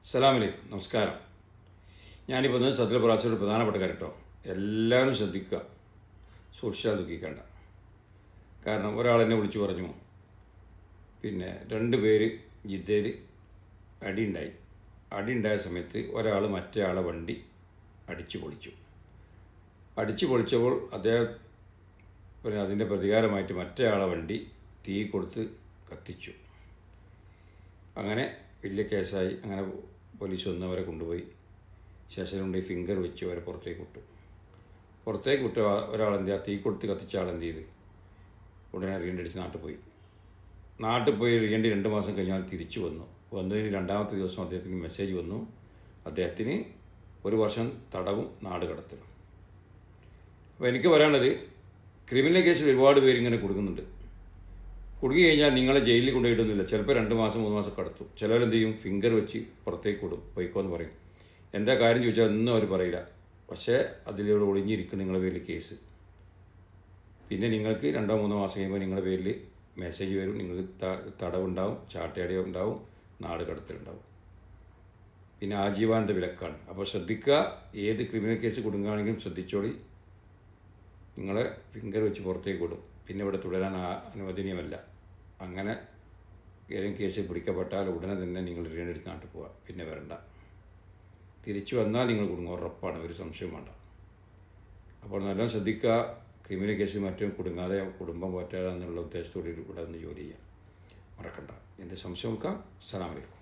അസ്സലാമലൈക്കും, നമസ്കാരം. ഞാനിപ്പോൾ സത്യത്തിൽ പ്രാവശ്യം ഒരു പ്രധാനപ്പെട്ട കാര്യം കേട്ടോ. എല്ലാവരും ശ്രദ്ധിക്കുക, സൂക്ഷിച്ചാൽ ദുഃഖിക്കേണ്ട. കാരണം ഒരാളെന്നെ വിളിച്ചു പറഞ്ഞു, പിന്നെ 2 പേര് ജിദ്ദയിൽ അടിയുണ്ടായ സമയത്ത് ഒരാൾ മറ്റേ ആളെ വണ്ടി അടിച്ചു പൊളിച്ചപ്പോൾ അദ്ദേഹം പിന്നെ അതിൻ്റെ പ്രതികാരമായിട്ട് മറ്റേ ആളെ വണ്ടി തീ കൊടുത്ത് കത്തിച്ചു. അങ്ങനെ വലിയ കേസായി. അങ്ങനെ പോലീസ് വന്ന് അവരെ കൊണ്ടുപോയി സ്റ്റേഷനിൽ കൊണ്ടുപോയി ഫിംഗർ വെച്ച് അവരെ പുറത്തേക്ക് വിട്ട് ഒരാളെന്ത് തീ കൊടുത്ത് കത്തിച്ച ആളെന്ത് ചെയ്ത് ഉടനെ റീയണ്ടടിച്ച് നാട്ടിൽ പോയി 2 മാസം കഴിഞ്ഞാൽ തിരിച്ചു വന്നതിന് 2ാമത്തെ ദിവസം അദ്ദേഹത്തിന് മെസ്സേജ് വന്നു, അദ്ദേഹത്തിന് 1 വർഷം തടവും നാട് കടത്തലും. അപ്പോൾ എനിക്ക് പറയാനുള്ളത്, ക്രിമിനൽ കേസിൽ ഒരുപാട് പേരിങ്ങനെ കൊടുക്കുന്നുണ്ട്. കുടുങ്ങി കഴിഞ്ഞാൽ നിങ്ങളെ ജയിലിൽ കൊണ്ടുപോയിട്ടൊന്നുമില്ല, ചിലപ്പോൾ 2 മാസം 3 മാസം കടത്തും. ചിലവരെന്ത് ചെയ്യും, ഫിംഗർ വെച്ച് പുറത്തേക്ക് വിടും, പോയിക്കോന്ന് പറയും. എന്താ കാര്യം ചോദിച്ചാൽ ഒന്നും അവർ പറയില്ല. പക്ഷേ അതിലൂടെ ഒളിഞ്ഞിരിക്കും നിങ്ങളുടെ പേരിൽ കേസ്. പിന്നെ നിങ്ങൾക്ക് 2-3 മാസം കഴിയുമ്പോൾ നിങ്ങളുടെ പേരിൽ മെസ്സേജ് വരും, നിങ്ങൾക്ക് തടവുണ്ടാവും, ചാട്ടയടി ഉണ്ടാവും, നാട് കടത്തലുണ്ടാവും. പിന്നെ ആജീവാനന്ത വിലക്കാണ്. അപ്പോൾ ശ്രദ്ധിക്കുക, ഏത് ക്രിമിനൽ കേസ് കുടുങ്ങുകയാണെങ്കിലും ശ്രദ്ധിച്ചോളി. നിങ്ങളെ ഫിംഗർ വെച്ച് പുറത്തേക്ക് വിടും, പിന്നെ ഇവിടെ തുടരാൻ അനുവദനീയമല്ല. അങ്ങനെ ഏതെങ്കിലും കേസിൽ പിടിക്കപ്പെട്ടാൽ ഉടനെ തന്നെ നിങ്ങൾ റിയണ്ടെടുത്ത് നാട്ടിൽ പോവുക, പിന്നെ വരണ്ട. തിരിച്ചു വന്നാൽ നിങ്ങൾ കുടുങ്ങും, ഉറപ്പാണ്, ഒരു സംശയം വേണ്ട. അപ്പോൾ നല്ലോണം ശ്രദ്ധിക്കുക, ക്രിമിനൽ കേസിൽ മറ്റും കുടുങ്ങാതെ കുടുംബം പോറ്റാതെ എന്നുള്ള ഉദ്ദേശത്തോടെ ഇവിടെ ഒന്ന് ജോലി ചെയ്യാം, മറക്കണ്ട. എന്ത് സംശയം നോക്കാം. അസ്സലാമു അലൈക്കും.